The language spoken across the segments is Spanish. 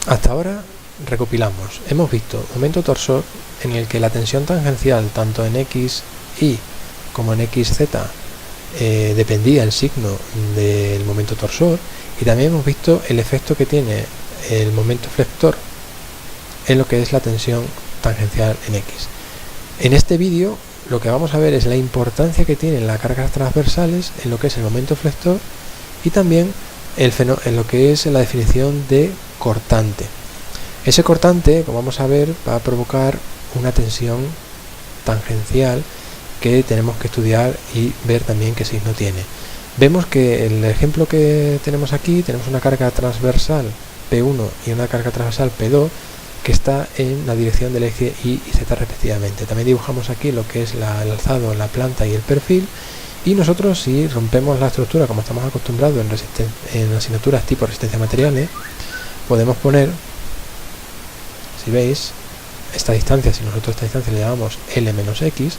Hasta ahora recopilamos. Hemos visto momento torsor en el que la tensión tangencial tanto en x, y como en xz dependía el signo del momento torsor, y también hemos visto el efecto que tiene el momento flector en lo que es la tensión tangencial en x. En este vídeo lo que vamos a ver es la importancia que tienen las cargas transversales en lo que es el momento flector y también en lo que es la definición de cortante. Ese cortante, como vamos a ver, va a provocar una tensión tangencial que tenemos que estudiar y ver también qué signo tiene. Vemos que el ejemplo que tenemos aquí, tenemos una carga transversal P1 y una carga transversal P2 que está en la dirección del eje Y y Z respectivamente. También dibujamos aquí lo que es el alzado, la planta y el perfil, y nosotros, si rompemos la estructura como estamos acostumbrados en asignaturas tipo resistencia a materiales, podemos poner, si veis, esta distancia, si nosotros esta distancia le llamamos L menos X,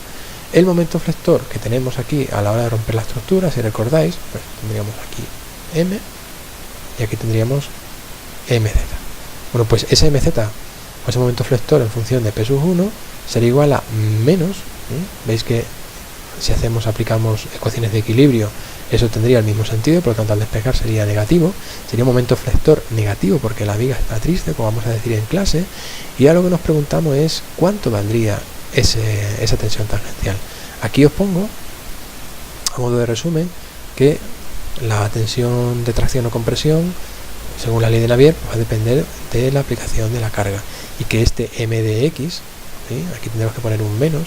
el momento flector que tenemos aquí a la hora de romper la estructura, si recordáis, pues tendríamos aquí M y aquí tendríamos MZ. Bueno, pues ese MZ, o ese momento flector en función de P sub 1, sería igual a menos, veis que si aplicamos ecuaciones de equilibrio, eso tendría el mismo sentido, por lo tanto al despejar sería negativo, sería un momento flector negativo porque la viga está triste, como vamos a decir en clase, y ahora lo que nos preguntamos es cuánto valdría esa tensión tangencial. Aquí os pongo, a modo de resumen, que la tensión de tracción o compresión, según la ley de Navier, va a depender de la aplicación de la carga, y que este M de X, ¿sí? Aquí tendremos que poner un menos,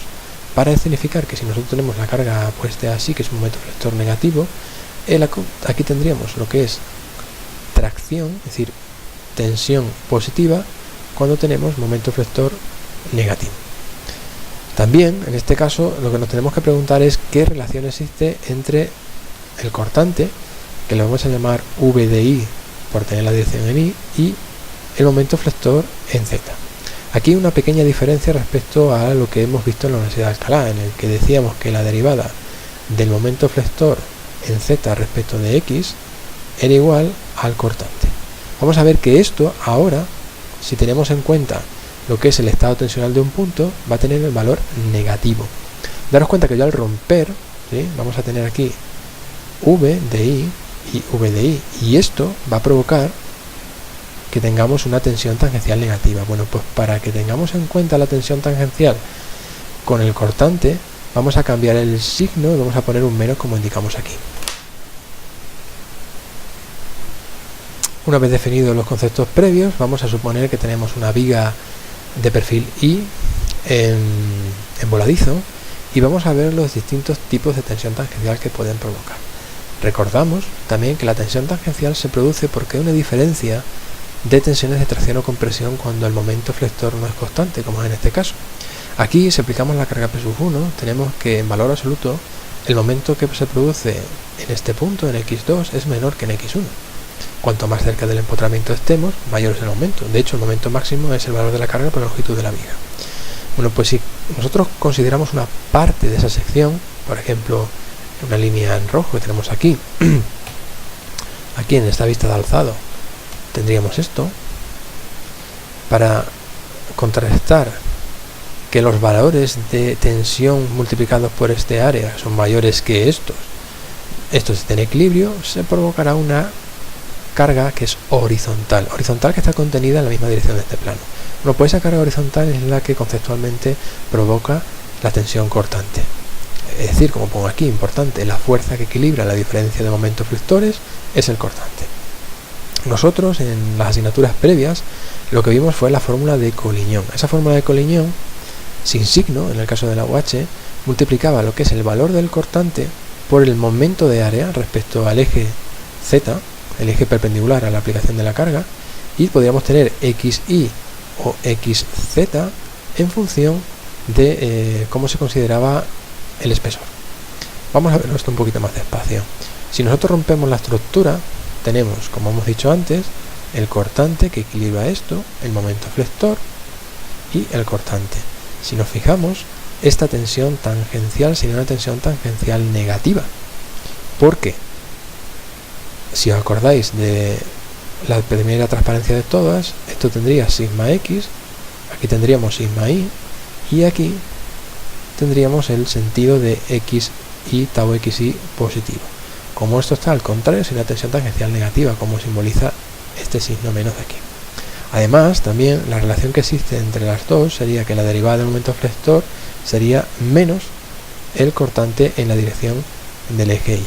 para significar que si nosotros tenemos la carga puesta así, que es un momento flector negativo, aquí tendríamos lo que es tracción, es decir, tensión positiva, cuando tenemos momento flector negativo. También, en este caso, lo que nos tenemos que preguntar es qué relación existe entre el cortante, que lo vamos a llamar V de I, por tener la dirección en I, y el momento flector en Z. Aquí hay una pequeña diferencia respecto a lo que hemos visto en la Universidad de Alcalá, en el que decíamos que la derivada del momento flector en Z respecto de X era igual al cortante. Vamos a ver que esto ahora, si tenemos en cuenta lo que es el estado tensional de un punto, va a tener el valor negativo. Daros cuenta que yo al romper, ¿sí? Vamos a tener aquí V de I y V de I, y esto va a provocar que tengamos una tensión tangencial negativa. Bueno, pues para que tengamos en cuenta la tensión tangencial con el cortante, vamos a cambiar el signo y vamos a poner un menos como indicamos aquí. Una vez definidos los conceptos previos, vamos a suponer que tenemos una viga de perfil I en voladizo y vamos a ver los distintos tipos de tensión tangencial que pueden provocar. Recordamos también que la tensión tangencial se produce porque hay una diferencia de tensiones de tracción o compresión cuando el momento flector no es constante, como es en este caso. Aquí, si aplicamos la carga P sub 1, tenemos que en valor absoluto el momento que se produce en este punto, en X2, es menor que en X1. Cuanto más cerca del empotramiento estemos, mayor es el aumento. De hecho, el momento máximo es el valor de la carga por la longitud de la viga. Bueno, pues si nosotros consideramos una parte de esa sección, por ejemplo, una línea en rojo que tenemos aquí, aquí en esta vista de alzado, tendríamos esto, para contrarrestar que los valores de tensión multiplicados por este área son mayores que estos estén en equilibrio, se provocará una carga que es horizontal que está contenida en la misma dirección de este plano. Bueno, pues esa carga horizontal es la que conceptualmente provoca la tensión cortante. Es decir, como pongo aquí, importante, la fuerza que equilibra la diferencia de momentos flectores es el cortante. Nosotros en las asignaturas previas lo que vimos fue la fórmula de Collignon. Esa fórmula de Collignon, sin signo, en el caso de la UH, multiplicaba lo que es el valor del cortante por el momento de área respecto al eje Z, el eje perpendicular a la aplicación de la carga, y podríamos tener XY o XZ en función de cómo se consideraba el espesor. Vamos a verlo esto un poquito más despacio. Si nosotros rompemos la estructura, tenemos, como hemos dicho antes, el cortante que equilibra esto, el momento flector y el cortante. Si nos fijamos, esta tensión tangencial sería una tensión tangencial negativa. ¿Por qué? Si os acordáis de la primera transparencia de todas, esto tendría sigma x, aquí tendríamos sigma y, y aquí tendríamos el sentido de x y tau xy positivo. Como esto está al contrario, es una tensión tangencial negativa, como simboliza este signo menos de aquí. Además, también la relación que existe entre las dos sería que la derivada del momento flector sería menos el cortante en la dirección del eje y.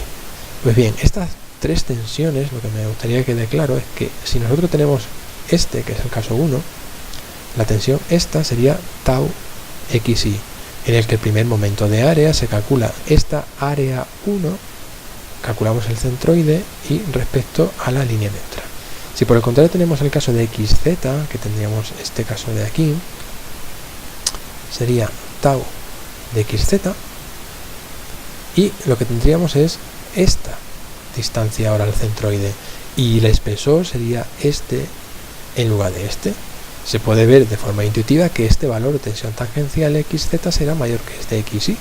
Pues bien, estas tres tensiones, lo que me gustaría que quede claro es que si nosotros tenemos este, que es el caso 1, la tensión esta sería tau xy, en el que el primer momento de área se calcula esta área 1, calculamos el centroide y respecto a la línea neutra. Si por el contrario tenemos el caso de xz, que tendríamos este caso de aquí, sería tau de xz, y lo que tendríamos es esta distancia ahora al centroide, y el espesor sería este en lugar de este. Se puede ver de forma intuitiva que este valor de tensión tangencial xz será mayor que este xy.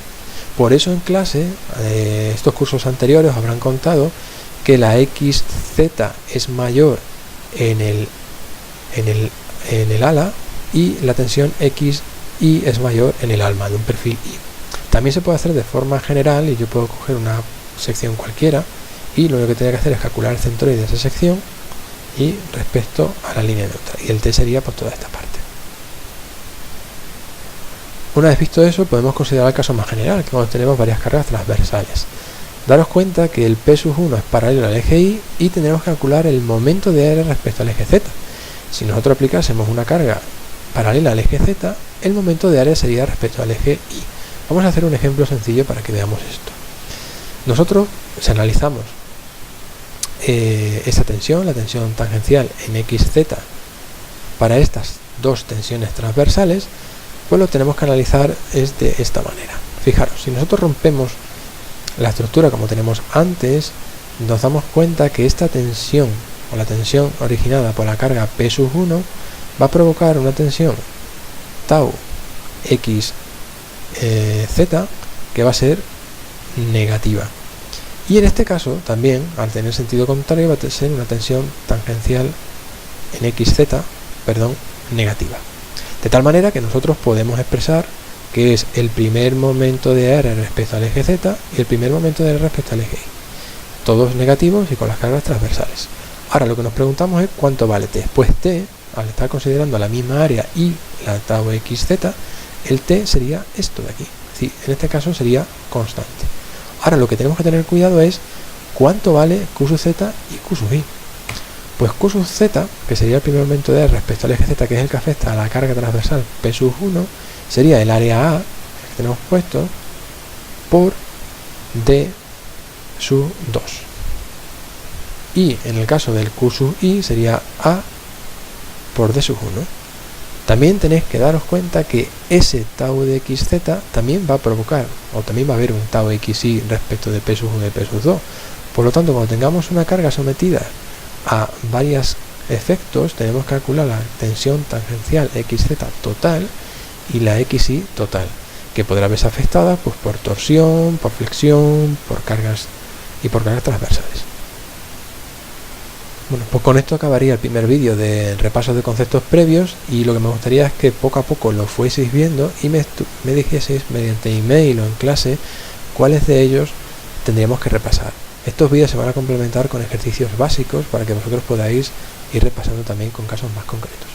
Por eso en clase, estos cursos anteriores habrán contado que la xz es mayor en el ala y la tensión xy es mayor en el alma de un perfil y. También se puede hacer de forma general, y yo puedo coger una sección cualquiera y lo único que tenía que hacer es calcular el centroide de esa sección y respecto a la línea neutra, y el t sería por toda esta parte. Una vez visto eso, podemos considerar el caso más general, que cuando tenemos varias cargas transversales. Daros cuenta que el P1 es paralelo al eje y tendremos que calcular el momento de área respecto al eje z. Si nosotros aplicásemos una carga paralela al eje z, el momento de área sería respecto al eje y. Vamos a hacer un ejemplo sencillo para que veamos esto. Nosotros, si analizamos esa tensión, la tensión tangencial en xz, para estas dos tensiones transversales, pues lo tenemos que analizar es de esta manera. Fijaros, si nosotros rompemos la estructura como tenemos antes, nos damos cuenta que esta tensión, o la tensión originada por la carga P1, va a provocar una tensión tau xz que va a ser negativa. Y en este caso también, al tener sentido contrario, va a ser una tensión tangencial en xz, negativa. De tal manera que nosotros podemos expresar que es el primer momento de área respecto al eje z y el primer momento de área respecto al eje y. Todos negativos y con las cargas transversales. Ahora lo que nos preguntamos es cuánto vale t. Pues t, al estar considerando la misma área y la tau xz, el t sería esto de aquí. Sí, en este caso sería constante. Ahora lo que tenemos que tener cuidado es cuánto vale q sub z y q sub y. Pues q sub z, que sería el primer momento de respecto al eje z, que es el que afecta a la carga transversal P1, sería el área A que tenemos puesto por d sub 2. Y en el caso del q sub i sería A por d sub 1. También tenéis que daros cuenta que ese tau de xz también va a provocar, o también va a haber un tau xy respecto de P1 y P2. Por lo tanto, cuando tengamos una carga sometida a varios efectos, tenemos que calcular la tensión tangencial xz total y la xy total, que podrá verse afectada pues, por torsión, por flexión, por cargas y por cargas transversales. Bueno, pues con esto acabaría el primer vídeo de repaso de conceptos previos, y lo que me gustaría es que poco a poco lo fueseis viendo y me dijeseis mediante email o en clase cuáles de ellos tendríamos que repasar. Estos vídeos se van a complementar con ejercicios básicos para que vosotros podáis ir repasando también con casos más concretos.